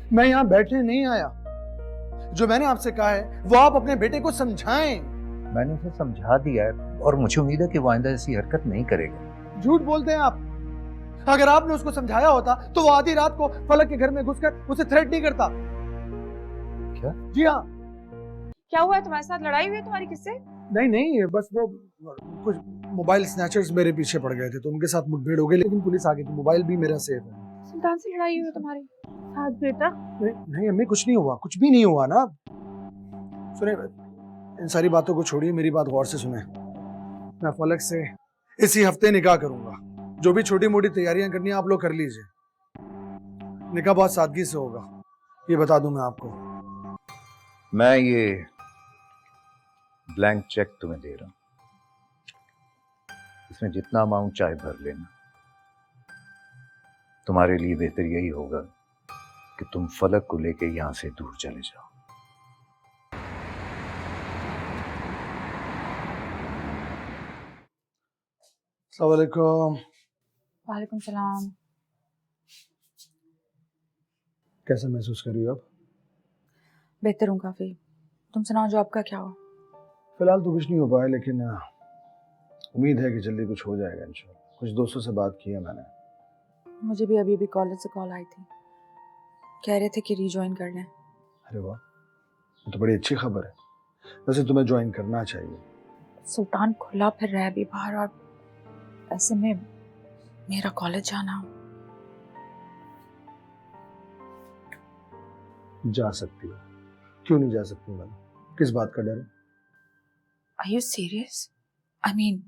मैं यहाँ बैठने नहीं आया। जो मैंने आपसे कहा है वो आप अपने बेटे को समझाएं। मैंने उसे समझा दिया है और मुझे उम्मीद है कि वो आइंदा ऐसी हरकत नहीं करेगा। झूठ बोलते हैं आप। अगर आपने उसको समझाया होता तो वो आधी रात को फलक के घर में घुसकर उसे थ्रेट नहीं करता। क्या? जी हाँ। क्या हुआ है तुम्हारे साथ? लड़ाई हुई है तुम्हारी किससे? नहीं नहीं, बस वो कुछ मोबाइल स्नैचर्स मेरे पीछे पड़ गए थे तो उनके साथ मुठभेड़ हो गई, लेकिन पुलिस आ गई थी। मोबाइल भी मेरा सेफ है। सुल्तान से लड़ाई हुई है तुम्हारी साथ बेटा? नहीं नहीं अम्मी, कुछ नहीं हुआ, कुछ भी नहीं हुआ ना। सुने, इन सारी बातों को छोड़िए, मेरी बात गौर से सुने। मैं फलक से इसी हफ्ते निकाह करूंगा। जो भी छोटी मोटी तैयारियां करनी है आप लोग कर लीजिए। निकाह बहुत सादगी से होगा, ये बता दूं मैं आपको। मैं ये ब्लैंक चेक तुम्हें दे रहा हूं, इसमें जितना अमाउंट चाहे भर लेना। तुम्हारे लिए बेहतर यही होगा कि तुम फलक को लेके यहां से दूर चले जाओ। अस्सलाम वालेकुम। वालेकुम सलाम। कैसा महसूस कर रही हो आप? बेहतर हूँ काफी। तुम सुनाओ, जॉब का क्या हुआ? फिलहाल तो कुछ नहीं हो पाया, लेकिन उम्मीद है कि जल्दी कुछ हो जाएगा इंशाल्लाह। कुछ दोस्तों से बात की है मैंने। मुझे भी अभी कॉलेज से कॉल आई थी, कह रहे थे कि रीजॉइन कर लें। अरे वाह, ये तो बड़ी अच्छी खबर है। वैसे तुम्हें ज्वाइन करना चाहिए। सुल्तान खुला फिर रहा है अभी बाहर, और ऐसे में मेरा कॉलेज जाना। जा सकती हो, क्यों नहीं जा सकती मैडम? किस बात का डर है? Are you serious? I mean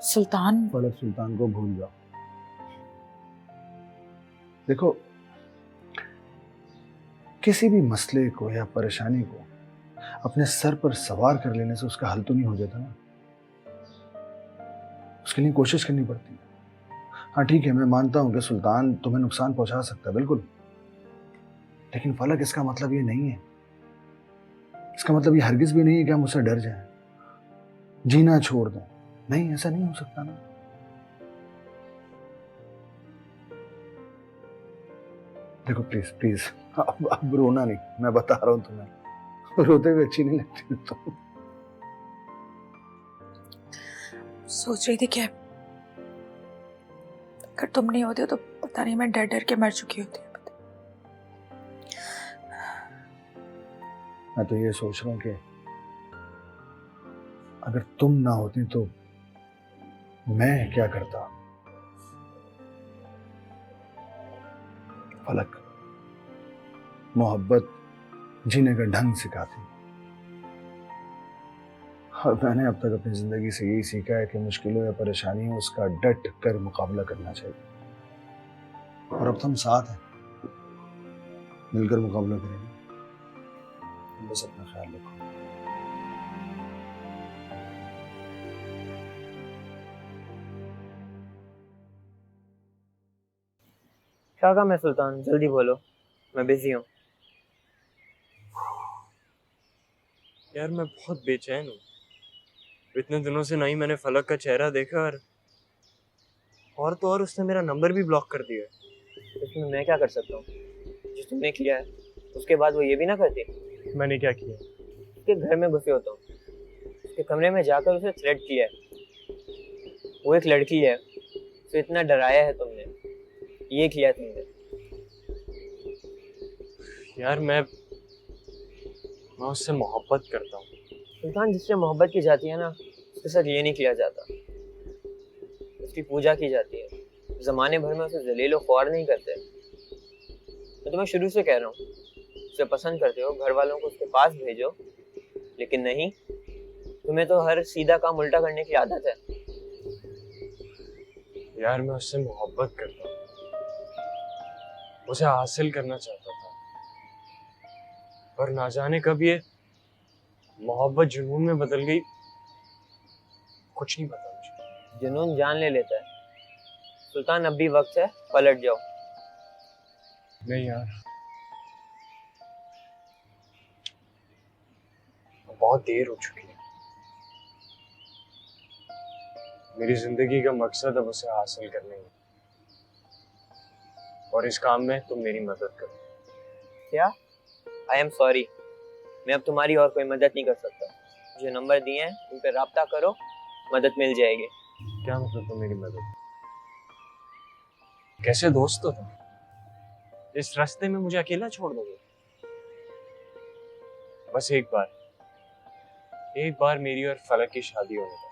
Sultan. Falak Sultan को भूल जाओ। देखो, किसी भी मसले को या परेशानी को अपने सर पर सवार कर लेने से उसका हल तो नहीं हो जाता ना। उसके लिए कोशिश करनी पड़ती है। हाँ ठीक है, मैं मानता हूं कि सुल्तान तुम्हें नुकसान पहुंचा सकता है, बिल्कुल, लेकिन फलक इसका मतलब ये नहीं है। इसका मतलब ये हरगिज भी नहीं है कि हम उससे डर जाएं, जीना छोड़ दें। नहीं, ऐसा नहीं हो सकता ना। देखो प्लीज प्लीज, अब रोना नहीं, मैं बता रहा हूं तुम्हें, रोते हुए अच्छी नहीं लगती तुम। सोच रही थी कि अगर तुम नहीं होते तो पता नहीं मैं डर डर के मर चुकी होती। मैं तो ये सोच रहा हूँ कि अगर तुम ना होती तो मैं क्या करता। फलक मोहब्बत जीने का ढंग सिखाती, और मैंने अब तक अपनी जिंदगी से यही सीखा है कि मुश्किलों या परेशानियों उसका डट कर मुकाबला करना चाहिए। और अब तुम साथ हैं, मिलकर मुकाबला करेंगे। तुम बस अपना ख्याल रखो। क्या काम है सुल्तान? जल्दी बोलो, मैं बिजी हूँ। यार मैं बहुत बेचैन हूँ। इतने दिनों से ना ही मैंने फलक का चेहरा देखा, और तो और उसने मेरा नंबर भी ब्लॉक कर दिया। इसमें मैं क्या कर सकता हूँ? जो तुमने किया है उसके बाद वो ये भी ना करती। मैंने क्या किया? उसके घर में घुसे होता हूँ, उसके कमरे में जाकर उसे थ्रेट किया है। वो एक लड़की है, उसे इतना डराया है तुमने, ये किया तुमने। यार मैं उससे मोहब्बत करता हूँ। सुल्तान, जिससे मोहब्बत की जाती है ना, उसके साथ ये नहीं किया जाता। उसकी पूजा की जाती है, जमाने भर में उसे जलील और ख्वार नहीं करते। मैं तुम्हें शुरू से कह रहा हूँ, उसे पसंद करते हो, घर वालों को उसके पास भेजो, लेकिन नहीं, तुम्हें तो हर सीधा काम उल्टा करने की आदत है। यार मैं उससे मोहब्बत करता हूँ, उसे हासिल करना चाहता था, पर ना जाने कब ये मोहब्बत जुनून में बदल गई। कुछ नहीं पता मुझे। जुनून जान ले लेता है। सुल्तान, अब भी वक्त है, पलट जाओ। नहीं यार, बहुत देर हो चुकी है। मेरी जिंदगी का मकसद अब उसे हासिल करना है, और इस काम में तुम मेरी मदद करो। क्या? आई एम सॉरी, मैं अब तुम्हारी और कोई मदद नहीं कर सकता। जो नंबर दिए हैं उन पर राब्ता करो, मदद मिल जाएगी। क्या मतलब तुम मेरी मदद? कैसे दोस्त हो तुम? इस रास्ते में मुझे अकेला छोड़ दोगे? बस एक बार मेरी और फलक की शादी होने दो,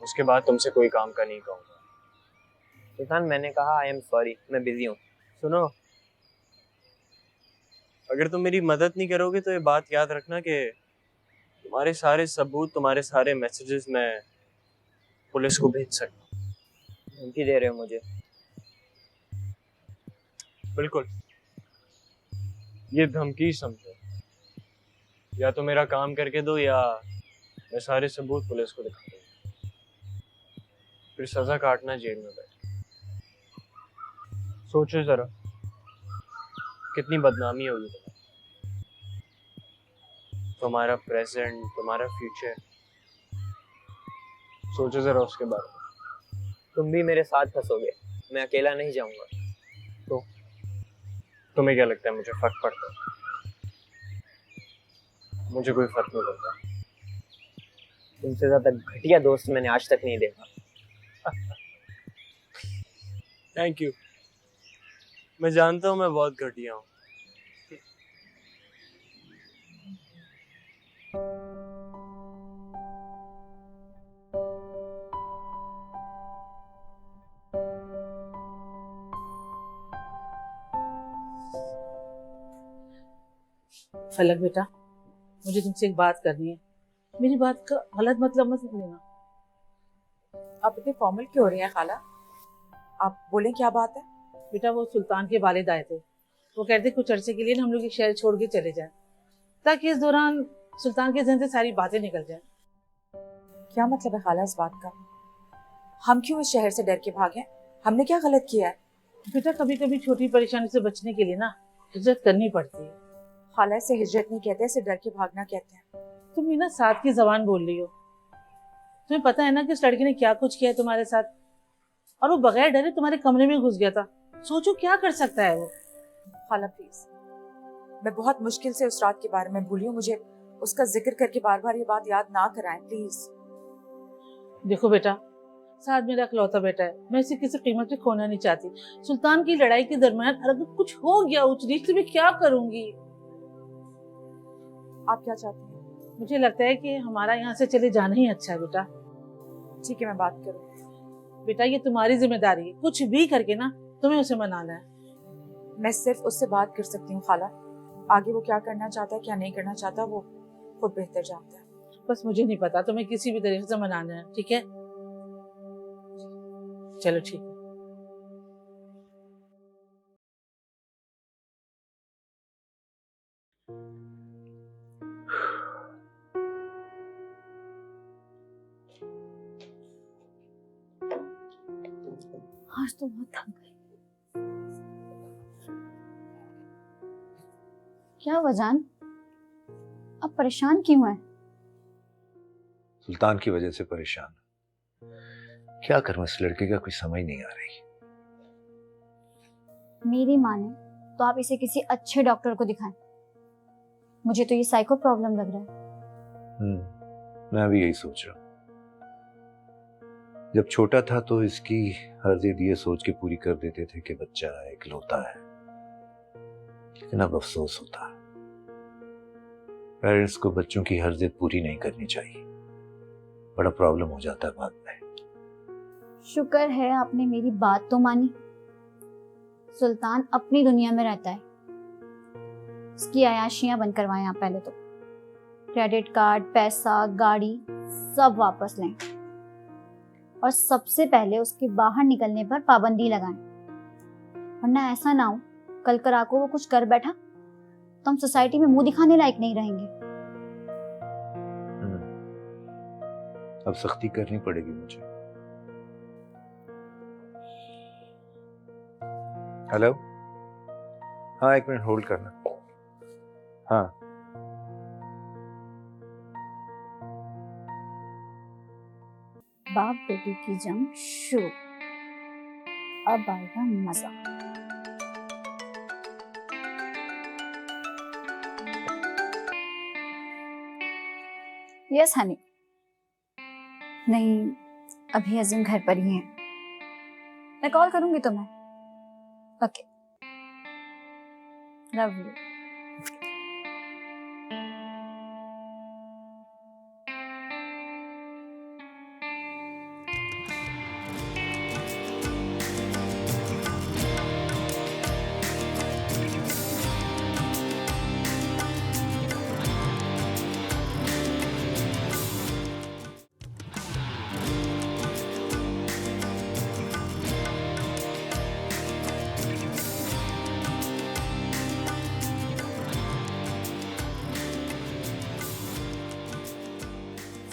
उसके बाद तुमसे कोई काम का नहीं कहूंगा। सुल्तान, मैंने कहा आई एम सॉरी, मैं बिजी हूँ। सुनो, अगर तुम मेरी मदद नहीं करोगे तो ये बात याद रखना कि तुम्हारे सारे सबूत, तुम्हारे सारे मैसेजेस मैं पुलिस को भेज सकता हूँ। धमकी दे रहे हो मुझे? बिल्कुल, ये धमकी समझो। या तो मेरा काम करके दो या मैं सारे सबूत पुलिस को दिखा दूंगा, फिर सजा काटना जेल में बैठ। सोचो जरा, कितनी बदनामी होगी तुम्हारा प्रेजेंट, तुम्हारा फ्यूचर। सोचो जरा उसके बारे में। तुम भी मेरे साथ फंसोगे, मैं अकेला नहीं जाऊंगा। तो तुम्हें क्या लगता है मुझे फर्क पड़ता है? मुझे कोई फर्क नहीं पड़ता। तुमसे ज्यादा घटिया दोस्त मैंने आज तक नहीं देखा। थैंक यू, मैं जानता हूँ मैं बहुत घटिया हूँ। फलक बेटा, मुझे तुमसे एक बात करनी है। मेरी बात का गलत मतलब मत लेना। आप इतने फॉर्मल क्यों हो रही हैं खाला? आप बोलें क्या बात है? बेटा, वो सुल्तान के वालिद आए थे। वो कहते कुछ अरसे के लिए ना हम लोग ये शहर छोड़ के चले जाएं, ताकि इस दौरान सुल्तान के जहन से सारी बातें निकल जाएं। क्या मतलब है खाला इस बात का? हम क्यों इस शहर से डर के भागें? हमने क्या गलत किया है? बेटा, कभी कभी छोटी परेशानी से बचने के लिए ना हिजरत करनी पड़ती है। खाला, इसे हिजरत नहीं कहते, इसे डर के भागना कहते हैं। तुम ये ना साथ की जबान बोल रही हो। तुम्हें पता है ना कि इस लड़के ने क्या कुछ किया है तुम्हारे साथ, और वो बगैर डरे तुम्हारे कमरे में घुस गया था। सोचो क्या कर सकता है वो। खाला प्लीज, मैं बहुत मुश्किल से उस रात के बारे में भूली हूँ। मुझे उसका जिक्र करके बार बार ये बात याद ना कराएं प्लीज। देखो बेटा, साथ मेरा इकलौता बेटा है, मैं इसे किसी कीमत पे खोना नहीं चाहती। सुल्तान की लड़ाई के दरमियान अगर कुछ हो गया ऊंच नीच तो मैं क्या करूंगी? आप क्या चाहती हैं? मुझे लगता है कि हमारा यहाँ से चले जाना ही अच्छा है बेटा। ठीक है, मैं बात करूँ। बेटा, ये तुम्हारी जिम्मेदारी है, कुछ भी करके ना तुम्हें उसे मनाना है। मैं सिर्फ उससे बात कर सकती हूँ खाला। आगे वो क्या करना चाहता है क्या नहीं करना चाहता वो खुद बेहतर जानता है। बस मुझे नहीं पता, तुम्हें किसी भी तरीके से मनाना है, ठीक है? चलो ठीक है। आज तो बहुत थक गई। क्या वजान, आप परेशान क्यों हैं? सुल्तान की वजह से परेशान। क्या करूं, इस लड़के का कुछ समझ नहीं आ रही। मेरी माने तो आप इसे किसी अच्छे डॉक्टर को दिखाएं। मुझे तो ये साइको प्रॉब्लम लग रहा है। मैं भी यही सोच रहा हूं। जब छोटा था तो इसकी हर जिद ये सोच के पूरी कर देते थे कि बच्चा इकलौता है, लेकिन अब अफसोस होता है। पेरेंट्स को बच्चों की हर जिद पूरी नहीं करनी चाहिए, बड़ा प्रॉब्लम हो जाता है बाद में। शुक्र है आपने मेरी बात तो मानी। सुल्तान अपनी दुनिया में रहता है, उसकी अयाशियां बंद करवाएं आप पहले तो। क्रेडिट कार्ड, पैसा, गाड़ी सब वापस लें, और सबसे पहले उसके बाहर निकलने पर पाबंदी लगाएं, वरना ऐसा ना हो कल करा को वो कुछ कर बैठा तो हम सोसाइटी में मुंह दिखाने लायक नहीं रहेंगे। अब सख्ती करनी पड़ेगी मुझे। हेलो, हाँ 1 मिनट होल्ड करना। हाँ, बाप बेटी की जंग शुरू, अब आएगा मजा। यस हनी। नहीं, अभी अजीम घर पर ही है। मैं कॉल करूंगी तुम्हें। Okay, love you.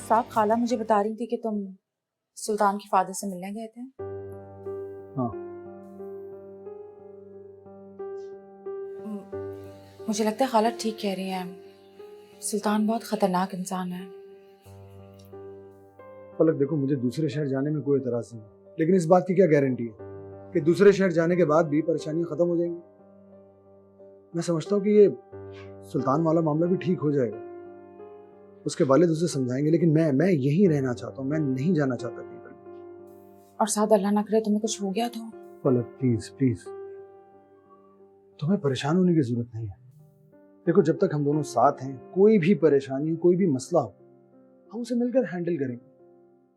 साहब, खाला मुझे बता रही थी कि तुम सुल्तान के फादर से मिलने गए थे। हाँ। मुझे लगता है खाला ठीक कह रही हैं। सुल्तान बहुत खतरनाक इंसान है। पलक देखो, मुझे दूसरे शहर जाने में कोई एतराज नहीं है, लेकिन इस बात की क्या गारंटी है कि दूसरे शहर जाने के बाद भी परेशानियां खत्म हो जाएंगी। मैं समझता हूँ कि ये सुल्तान वाला मामला भी ठीक हो जाएगा। उसके वालिद उसे समझाएंगे, लेकिन मैं यहीं रहना चाहता हूँ। मैं नहीं जाना चाहता कहीं पर। और साथ अल्लाह ना करे तुम्हें कुछ हो गया तो। पलक प्लीज प्लीज, तुम्हें परेशान होने की जरूरत नहीं है। देखो, जब तक हम दोनों साथ हैं, कोई भी परेशानी हो, कोई भी मसला हो, हम उसे मिलकर हैंडल करेंगे।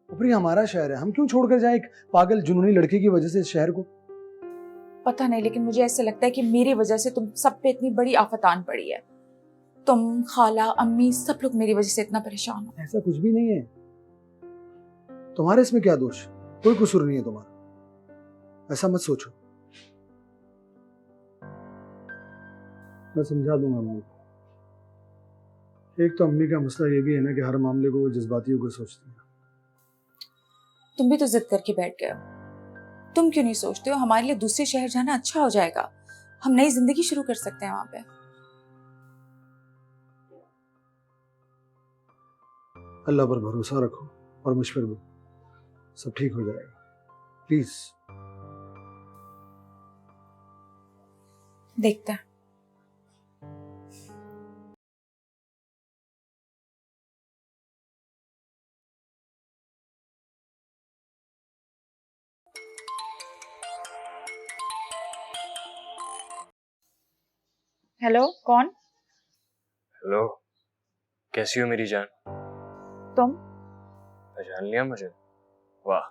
ऊपर ये हमारा शहर है, हम क्यों छोड़कर जाएं एक पागल जुनूनी लड़के की वजह से इस शहर को। पता नहीं, लेकिन मुझे ऐसे लगता है कि मेरी वजह से तुम सब पे इतनी बड़ी आफत आन पड़ी है। तुम, खाला, अम्मी, सब लोग मेरी वजह से इतना परेशान हो। ऐसा कुछ भी नहीं है। तुम्हारे इसमें क्या दोष? कोई कसूर नहीं है तुम्हारा, ऐसा मत सोचो। मैं समझा दूंगा अम्मी को। एक तो अम्मी का मसला ये भी है ना कि हर मामले को वो जज्बाती होकर सोचती है। तुम भी तो जिद करके बैठ गए हो। तुम क्यों नहीं सोचते हो हमारे लिए दूसरे शहर जाना अच्छा हो जाएगा? हम नई जिंदगी शुरू कर सकते हैं वहां पे। अल्लाह पर भरोसा रखो और मुझ पर भी, सब ठीक हो जाएगा। प्लीज। देखते हैं। हेलो, कौन? हेलो, कैसी हो मेरी जान? तुम? पहचान लिया मुझे? वाह,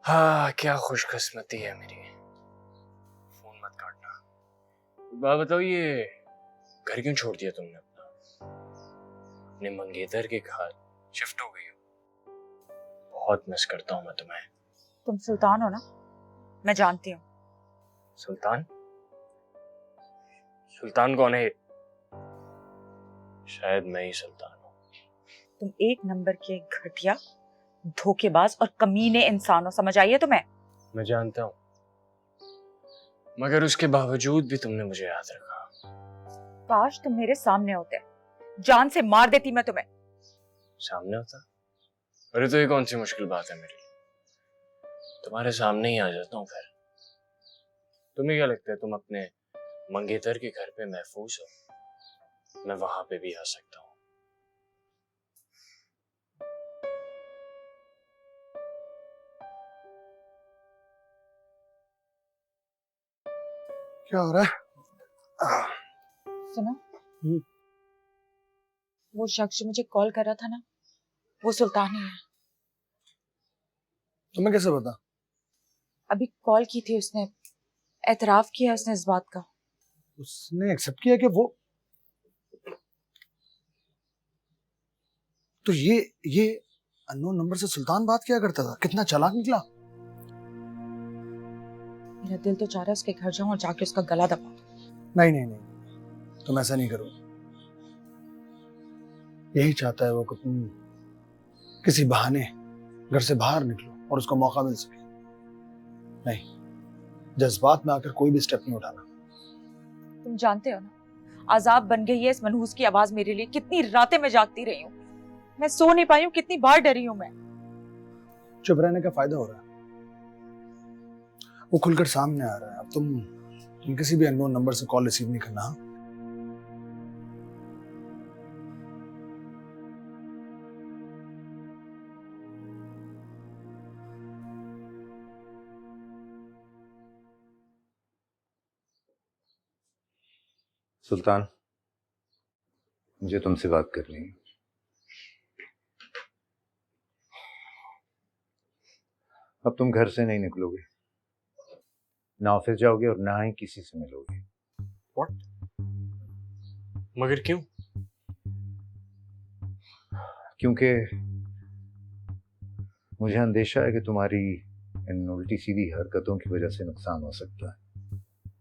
हाँ क्या खुशकिस्मती है मेरी। फोन मत काटना। एक बात बताओ, ये घर क्यों छोड़ दिया तुमने अपना? अपने मंगेतर के घर शिफ्ट हो गई हो? बहुत मिस करता हूँ मैं तुम्हें। तुम सुल्तान हो ना? मैं जानती हूँ। सुल्तान? सुल्तान कौन है? शायद मैं ही सुल्तान हूँ। तुम एक नंबर के घटिया, धोखेबाज और कमीने इंसान हो, समझ आई है तुम्हें? मैं जानता हूँ, मगर उसके बावजूद भी तुमने मुझे याद रखा। काश तुम मेरे सामने होते, जान से मार देती मैं तुम्हें। सामने होता? अरे तो ये कौन सी मुश्किल बात है मेरे लिए? तुम्हारे सामने ही आ जाता हूँ फिर। तुम्हें क्या लगता है तुम अपने मंगेतर के घर पे महफूज हो? मैं वहां पे भी आ सकता हूँ। क्या हो रहा है? सुनो, वो शख्स जो मुझे कॉल कर रहा था ना, वो सुल्तान ही है। तुम्हें कैसे पता? अभी कॉल की थी उसने, एतराफ किया उसने इस बात का। उसने एक्सेप्ट किया कि वो, तो ये अननोन नंबर से सुल्तान बात किया करता था? कितना चालाक निकला। मेरा दिल तो चाह रहा है उसके घर जाऊं और जाके उसका गला दबाऊं। नहीं नहीं नहीं, तुम ऐसा नहीं करो। यही चाहता है वो कि तुम किसी बहाने घर से बाहर निकलो और उसको मौका मिल सके। नहीं, जज्बात में आकर कोई भी स्टेप नहीं उठाना। तुम जानते हो ना, आजाब बन गई है इस मनहूस की आवाज मेरे लिए। कितनी रातें मैं जागती रही हूँ, मैं सो नहीं पाई हूँ, कितनी बार डरी हूँ मैं। चुप रहने का फायदा हो रहा है, वो खुलकर सामने आ रहा है। अब तुम किसी भी अननोन नंबर से कॉल रिसीव नहीं करना। सुल्तान, मुझे तुमसे बात करनी है। अब तुम घर से नहीं निकलोगे, ना ऑफिस जाओगे और ना ही किसी से मिलोगे। मगर क्यों? क्योंकि मुझे अंदेशा है कि तुम्हारी इन उल्टी सीधी हरकतों की वजह से नुकसान हो सकता है।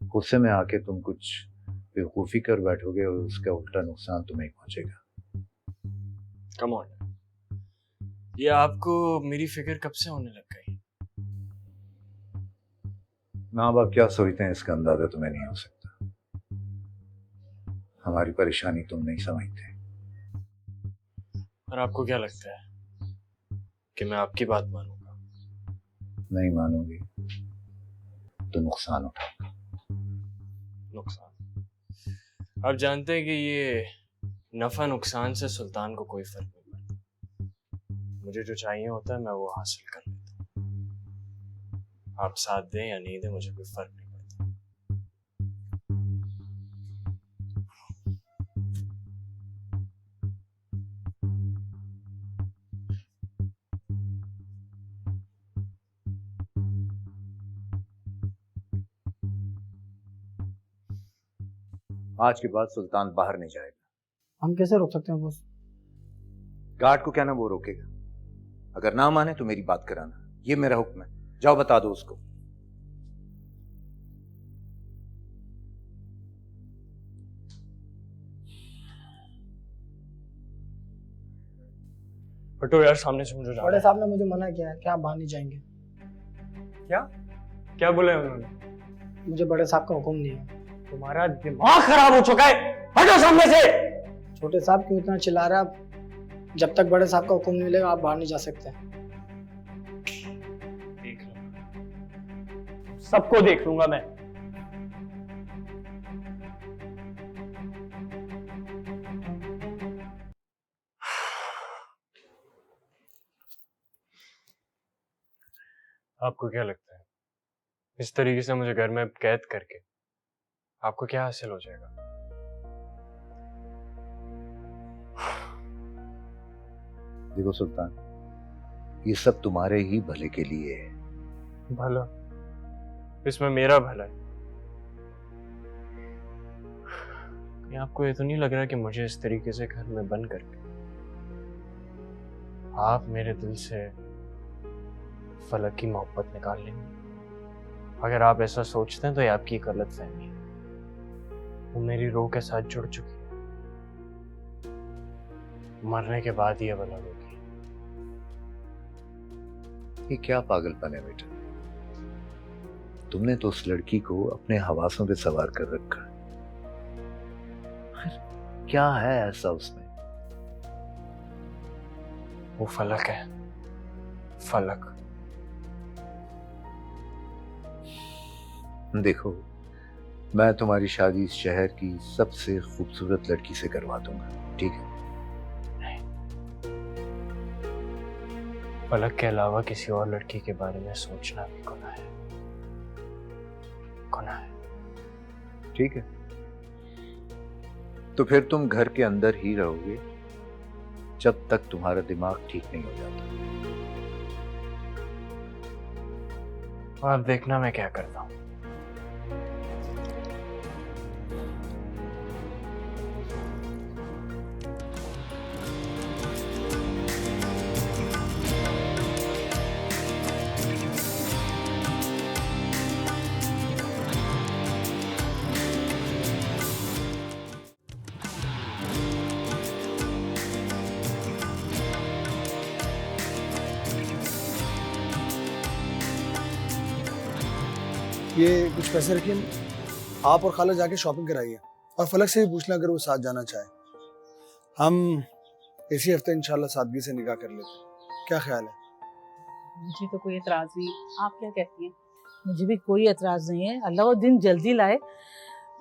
गुस्से में आके तुम कुछ बेवकूफ़ी कर बैठोगे और उसका उल्टा नुकसान तुम्हें ही पहुंचेगा। कम ऑन, ये आपको मेरी फिक्र कब से होने लग गई? माँ बाप क्या सोचते हैं इसका अंदाजा तुम्हें नहीं हो सकता। हमारी परेशानी तुम नहीं समझते। और आपको क्या लगता है कि मैं आपकी बात मानूंगा? नहीं मानोगे तो नुकसान उठाओगे। नुकसान? आप जानते हैं कि ये नफा नुकसान से सुल्तान को कोई फर्क नहीं पड़ता। मुझे जो चाहिए होता है मैं वो हासिल कर लेता हूँ। आप साथ दें या नहीं दें मुझे कोई फर्क नहीं पड़ता। आज के बाद सुल्तान बाहर नहीं जाएगा। हम कैसे रोक सकते हैं बॉस? गार्ड को क्या ना वो रोकेगा। अगर ना माने तो मेरी बात कराना, ये मेरा हुक्म है। जाओ बता दो उसको। हटो यार सामने से, मुझे जाना बड़े है। साहब ने मुझे मना किया है कि आप बाहर नहीं जाएंगे। क्या बोला है उन्होंने? मुझे बड़े साहब का हुक्म नहीं है। तुम्हारा दिमाग खराब हो चुका है, हटो सामने से। छोटे साहब क्यों इतना चिल्ला रहे हैं आप? जब तक बड़े साहब का हुक्म नहीं मिलेगा आप बाहर नहीं जा सकते। देख लो, सबको देख लूंगा मैं। आपको क्या लगता है इस तरीके से मुझे घर में कैद करके आपको क्या हासिल हो जाएगा? देखो सुल्तान, ये सब तुम्हारे ही भले के लिए है। भला? इसमें मेरा भला है? कहीं आपको ये तो नहीं लग रहा कि मुझे इस तरीके से घर में बंद करके आप मेरे दिल से फलक की मोहब्बत निकाल लेंगे? अगर आप ऐसा सोचते हैं तो ये आपकी गलत फहमी है। वो मेरी रूह के साथ जुड़ चुकी है, मरने के बाद ही अब अलग होगी। ये क्या पागलपन है बेटा? तुमने तो उस लड़की को अपने हवासों पे सवार कर रखा है। क्या है ऐसा उसमें? वो फलक है, फलक। देखो, मैं तुम्हारी शादी इस शहर की सबसे खूबसूरत लड़की से करवा दूंगा, ठीक है? फलक के अलावा किसी और लड़की के बारे में सोचना भी गुनाह है, गुनाह है। ठीक है, तो फिर तुम घर के अंदर ही रहोगे जब तक तुम्हारा दिमाग ठीक नहीं हो जाता। आप देखना मैं क्या करता हूँ। ये कुछ पैसे रखिए, आप और खाला जाके शॉपिंग कराइए और फलक से भी पूछना अगर वो साथ जाना चाहे। हम इसी हफ्ते इंशाल्लाह सादगी से निकाह कर लेते हैं। क्या ख्याल है? मुझे तो कोई एतराज नहीं। आप क्या कहती हैं? मुझे भी कोई एतराज नहीं है, अल्लाह वो दिन जल्दी लाए।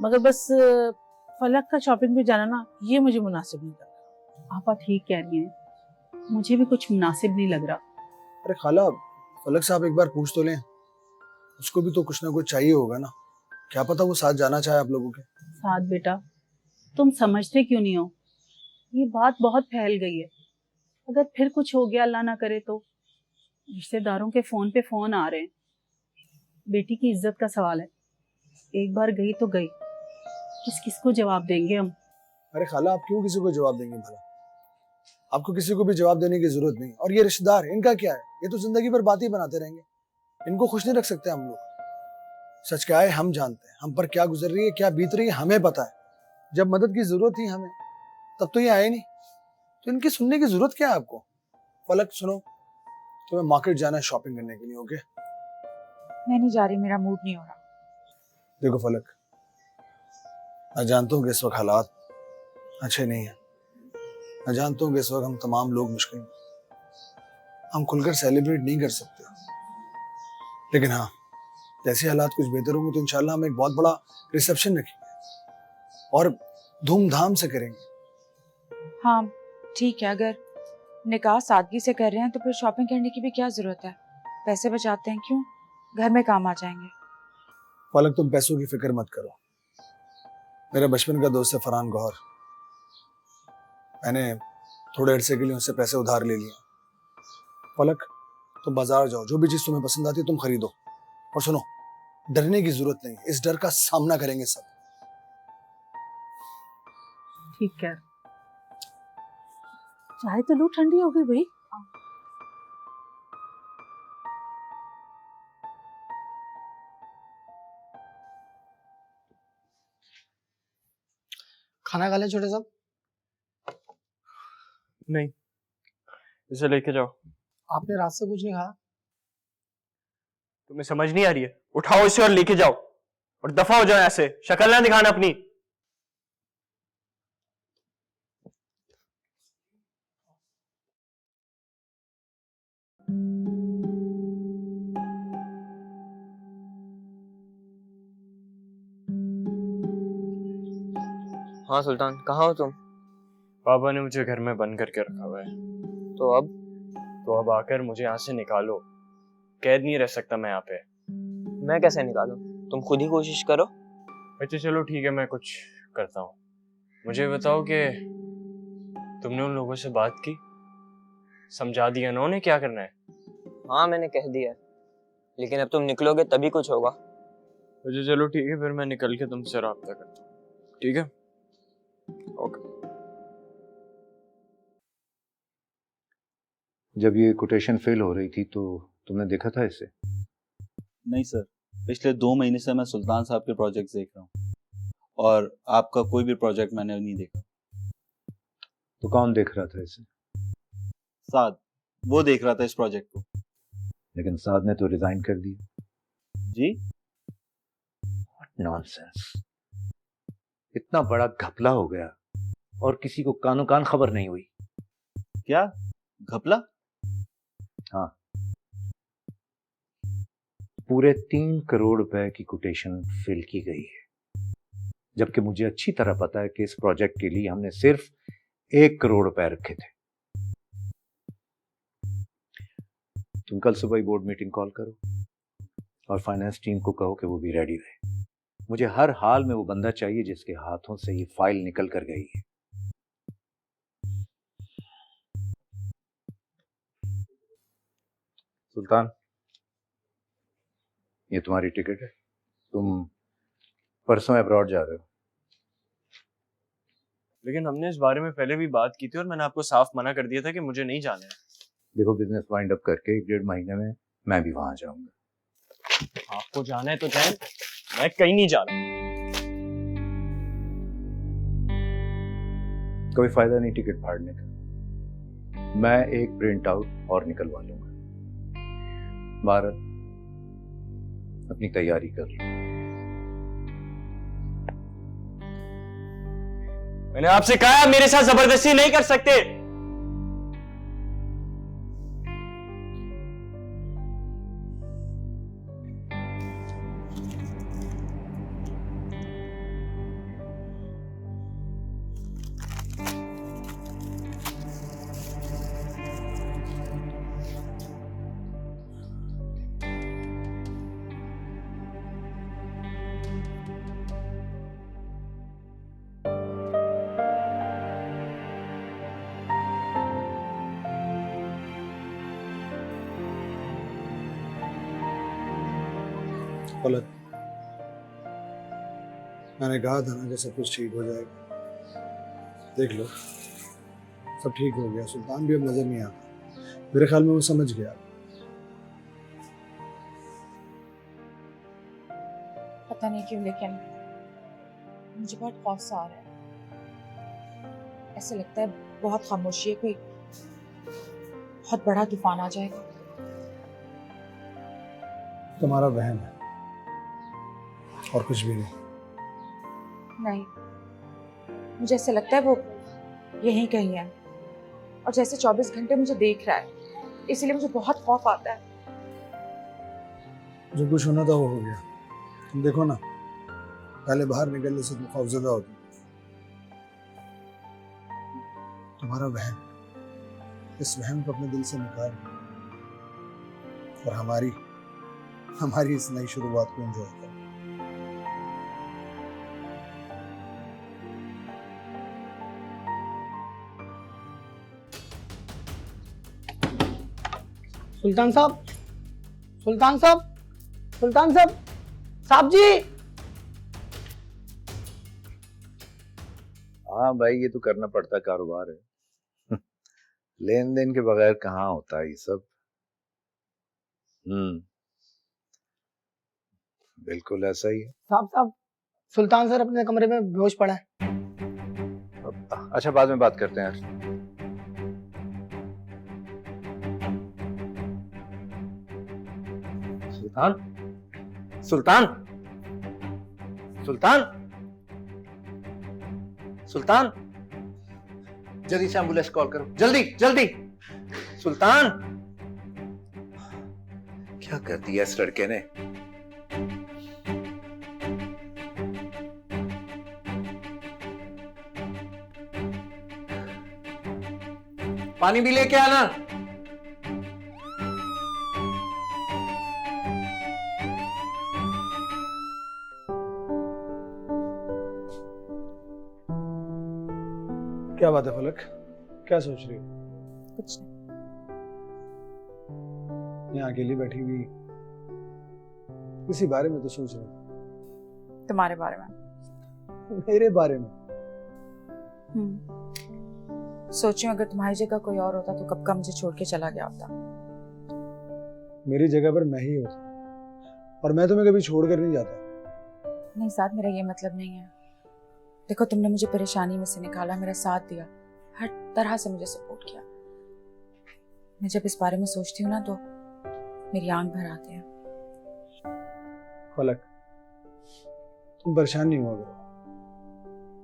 मगर बस फलक का शॉपिंग पे जाना ना, ये मुझे मुनासिब नहीं लगा। आपा ठीक कह रही हैं, मुझे भी कुछ मुनासिब नहीं लग रहा। अरे खाला, फलक साहब एक बार पूछ तो लें, उसको भी तो कुछ ना कुछ चाहिए होगा ना। क्या पता वो साथ जाना चाहे आप लोगों के। साथ बेटा, तुम समझते क्यों नहीं हो? ये बात बहुत फैल गई है। अगर फिर कुछ हो गया, अल्लाह ना करे तो। रिश्तेदारों के फोन पे फोन आ रहे हैं। बेटी की इज्जत का सवाल है। एक बार गई तो गई, किसको जवाब देंगे हम? अरे खाला, आप क्यों किसी को जवाब देंगे भला? आपको किसी को भी जवाब देने की जरूरत नहीं। और ये रिश्तेदार, इनका क्या है? ये तो जिंदगी भर बात ही बनाते रहेंगे। इनको खुश नहीं रख सकते हम लोग। सच क्या है हम जानते हैं, हम पर क्या गुजर रही है, क्या बीत रही है हमें पता है। जब मदद की जरूरत थी हमें, तब तो ये आए नहीं, तो इनकी सुनने की जरूरत क्या है आपको? फलक सुनो, तुम्हें मार्केट जाना है शॉपिंग करने के लिए, ओके? मैं नहीं जा रही, मेरा मूड नहीं हो रहा। देखो फलक, मैं जानता हूँ कि इस वक्त हालात अच्छे नहीं है। मैं जानता हूँ कि इस वक्त हम तमाम लोग मुश्किल में, हम खुलकर सेलिब्रेट नहीं कर सकते, लेकिन हाँ, जैसे हालात कुछ बेहतर होंगे तो इंशाल्लाह हम एक बहुत बड़ा रिसेप्शन रखेंगे और धूमधाम से करेंगे। हाँ ठीक है, अगर निकाह सादगी से कर रहे हैं तो फिर शॉपिंग करने की भी क्या जरूरत है? पैसे बचाते हैं, क्यों? घर में काम आ जाएंगे। फलक, तुम पैसों की फिक्र मत करो। मेरा बचपन का दोस्त है फरहान गौहर, मैंने थोड़े अरसे के लिए उससे पैसे उधार ले लिए। फलक, तुम बाजार जाओ, जो भी चीज तुम्हें पसंद आती है तुम खरीदो। और सुनो, डरने की जरूरत नहीं, इस डर का सामना करेंगे सब। ठीक है। चाय तो लो, ठंडी हो गई भाई। खाना खा ले छोटे साहब। नहीं, इसे लेके जाओ। आपने रात से कुछ नहीं खाया? तुम्हें समझ नहीं आ रही है? उठाओ इसे और लेके जाओ, और दफा हो जाओ ऐसे, शक्ल ना दिखाना अपनी। हाँ सुल्तान, कहाँ हो तुम? पापा ने मुझे घर में बंद करके रखा हुआ है। तो अब? तो अब आकर मुझे यहाँ से निकालो, कैद नहीं रह सकता मैं यहाँ पे। मैं कैसे निकालूं? तुम खुद ही कोशिश करो। अच्छा चलो ठीक है, मैं कुछ करता हूँ। मुझे बताओ कि तुमने उन लोगों से बात की, समझा दिया ना उन्हें क्या करना है? हाँ मैंने कह दिया, लेकिन अब तुम निकलोगे तभी कुछ होगा। अच्छा चलो ठीक है, फिर मैं निकल के तुमसे रब्ता करता हूँ, ठीक है? ओके। जब ये कोटेशन फेल हो रही थी तो तुमने देखा था इसे? नहीं सर, पिछले 2 महीने से मैं सुल्तान साहब के प्रोजेक्ट देख रहा हूँ और आपका कोई भी प्रोजेक्ट मैंने नहीं देखा। तो कौन देख रहा था इसे? साद, वो देख रहा था इस प्रोजेक्ट को। लेकिन साद ने तो रिजाइन कर दिया। जी? नॉनसेंस! इतना बड़ा घपला हो गया और किसी को कानो कान खबर नहीं हुई। क्या घपला? हाँ, पूरे 3 करोड़ रुपए की कोटेशन फिल की गई है, जबकि मुझे अच्छी तरह पता है कि इस प्रोजेक्ट के लिए हमने सिर्फ 1 करोड़ रुपए रखे थे। तुम कल सुबह ही बोर्ड मीटिंग कॉल करो और फाइनेंस टीम को कहो कि वो भी रेडी रहे। मुझे हर हाल में वो बंदा चाहिए जिसके हाथों से ये फाइल निकल कर गई है। सुल्तान, ये तुम्हारी टिकट है, तुम परसों अब्रॉड जा रहे हो। लेकिन हमने इस बारे में पहले भी बात की थी और मैंने आपको साफ मना कर दिया था कि मुझे नहीं जाना है। देखो, बिजनेस वाइंड अप करके 1-1.5 महीने में मैं भी वहां जाऊंगा। आपको जाना है तो जाए, मैं कहीं नहीं जा रहा। कोई फायदा नहीं टिकट फाड़ने का, मैं एक प्रिंट आउट और निकलवा लूंगा। भारत, अपनी तैयारी कर लो। मैंने आपसे कहा मेरे साथ जबरदस्ती नहीं कर सकते। पलक, मैंने कहा था ना कि सब कुछ ठीक हो जाएगा। देख लो, सब ठीक हो गया। सुल्तान भी अब नजर नहीं आता। मेरे ख्याल में वो समझ गया। पता नहीं क्यों, लेकिन मुझे बहुत खौफ सा आ रहा है। ऐसे लगता है बहुत खामोशी है, कोई बहुत बड़ा तूफान आ जाएगा। तुम्हारा वहम है और कुछ भी नहीं। नहीं, मुझे ऐसे लगता है वो यहीं कहीं है, और जैसे 24 घंटे मुझे देख रहा है, इसलिए मुझे बहुत खौफ आता है। जो कुछ होना था वो हो गया। तुम देखो ना, पहले बाहर निकलने से तुम खौफजदा होती। तुम्हारा वहम, इस वहम को अपने दिल से निकाल और हमारी इस नई शुरुआत को एंजॉय करो। सुल्तान साहब, सुल्तान साहब, सुल्तान साहब, साहब जी। हाँ भाई, ये तो करना पड़ता कारोबार है। लेन देन के बगैर कहाँ होता है ये सब। बिल्कुल ऐसा ही है। साहब, सुल्तान सर अपने कमरे में बेहोश पड़ा है। अच्छा, बाद में बात करते हैं यार। सुल्तान, सुल्तान, सुल्तान, सुल्तान, जल्दी से एम्बुलेंस कॉल करो, जल्दी जल्दी। सुल्तान, क्या कर दिया इस लड़के ने। पानी भी लेके आना। क्या बात है फलक, क्या सोच रही हो? कुछ नहीं। यहाँ अकेली बैठी हुई किसी बारे में तो सोच रही हो? तुम्हारे बारे में। मेरे बारे में? सोचियो, अगर तुम्हारी जगह कोई और होता तो कब का मुझे छोड़ के चला गया होता। मेरी जगह पर मैं ही होता, और मैं तुम्हें कभी छोड़कर नहीं जाता। नहीं साथ, मेरा ये मतलब नहीं है। देखो, तुमने मुझे परेशानी में से निकाला, मेरा साथ दिया, हर तरह से मुझे सपोर्ट किया। मैं जब इस बारे में सोचती हूँ ना तो मेरी आंख भर आती है। फलक, तुम परेशान नहीं हुआ करो,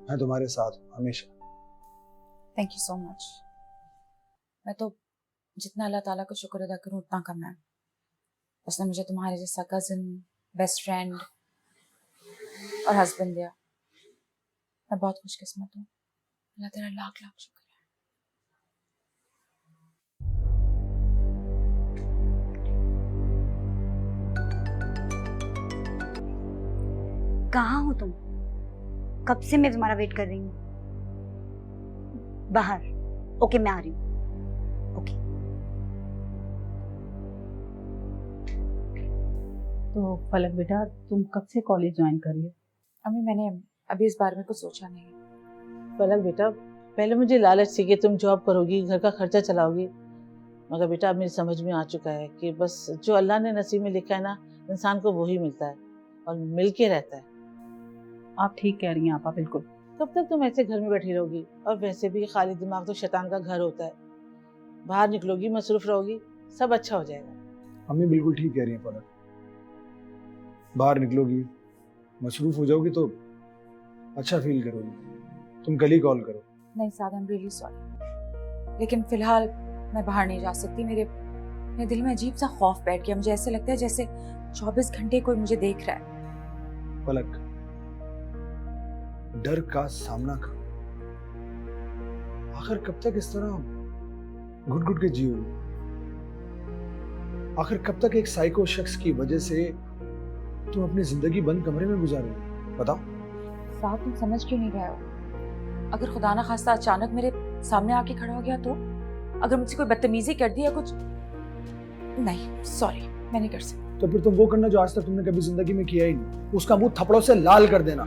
मैं तुम्हारे साथ हूँ हमेशा। Thank you so much. मैं तो जितना अल्लाह ताला को शुक्र अदा करूँ उतना कम है। उसने मुझे तुम्हारे जैसा कजिन, बेस्ट फ्रेंड और हस्बैंड दिया। मैं बहुत खुशकिस्मत हूँ। अल्लाह तेरा लाख लाख शुक्र है। कहाँ हो तुम? कब से मैं तुम्हारा वेट कर रही हूँ। बाहर। ओके, मैं आ रही हूँ। ओके। तो फलक बेटा, तुम कब से कॉलेज ज्वाइन कर रही हो? अम्मी, मैंने अभी इस बारे में कुछ सोचा नहीं है। पलक बेटा, पहले मुझे लालच थी कि तुम जॉब करोगी, घर का खर्चा चलाओगी, मगर बेटा अब मेरी समझ में आ चुका है कि बस जो अल्लाह ने नसीब में लिखा है ना, इंसान को वही मिलता है और मिल के रहता है। आप ठीक कह रही हैं आपा, बिल्कुल। कब तक तुम ऐसे घर में बैठी रहोगी? और वैसे भी खाली दिमाग तो शैतान का घर होता है। बाहर निकलोगी, मसरूफ रहोगी, सब अच्छा हो जाएगा। अम्मी बिल्कुल ठीक कह रही हैं फलक। बाहर निकलोगी, मसरूफ हो जाओगी तो अच्छा फील करोगी। तुम कल ही कॉल करो। नहीं साद, आई एम रियली सॉरी, लेकिन फिलहाल मैं बाहर नहीं जा सकती। मेरे दिल में अजीब सा खौफ बैठ गया। मुझे ऐसे लगता है जैसे 24 घंटे कोई मुझे देख रहा है। फलक, डर का सामना करो। आखिर कब तक इस तरह घुट घुट के जियोगे? आखिर कब तक एक साइको शख्स की वजह से तुम अपनी जिंदगी बंद कमरे में गुजारोगे? बताओ। साथ, तुम समझ क्यों नहीं रहे हो? अगर खुदा ना खास्ता अचानक मेरे सामने आके खड़ा हो गया तो? अगर मुझसे कोई बदतमीजी कर दी या कुछ? नहीं, सॉरी, मैं नहीं कर सकती। तो फिर तुम वो करना जो आज तक तुमने कभी जिंदगी में किया ही नहीं, उसका मुंह थप्पड़ों से लाल कर देना।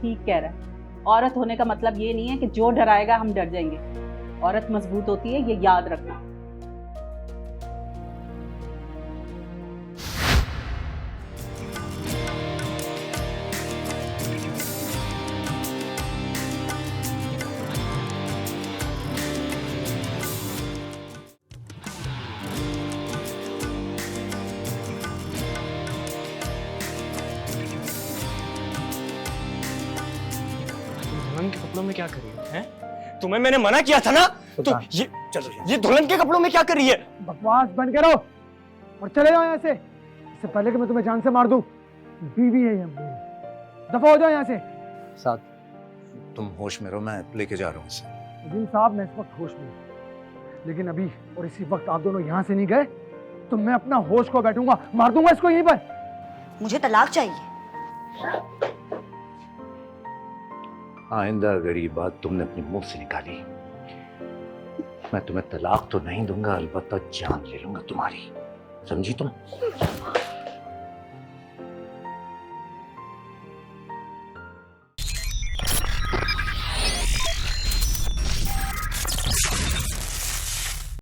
ठीक कह रहा है। औरत होने का मतलब ये नहीं है कि जो डराएगा हम डर जाएंगे। औरत मजबूत होती है, ये याद रखना। दुल्हन के कपड़ों में क्या कर रही है हैं? तुम्हें मैंने मना किया था ना। तो ये चलो, ये दुल्हन के कपड़ों में क्या कर रही है? बकवास बंद करो और चले जाओ यहाँ से, इससे पहले कि मैं तुम्हें जान से मार दूं। बीवी है ये मेरी, दफा हो जाओ यहाँ से। साथ तुम होश में रहो, मैं लेके जा रहा हूँ इसे। अजीम साहब, मैं इस वक्त होश में हूँ, लेकिन अभी और इसी वक्त आप दोनों यहाँ से नहीं गए तो मैं अपना होश खो बैठूंगा, मार दूंगा इसको यहीं पर। मुझे तलाक चाहिए। आइंदा अगर ये बात तुमने अपने मुंह से निकाली, मैं तुम्हें तलाक तो नहीं दूंगा, अलबत्ता जान ले लूंगा तुम्हारी, समझी तुम?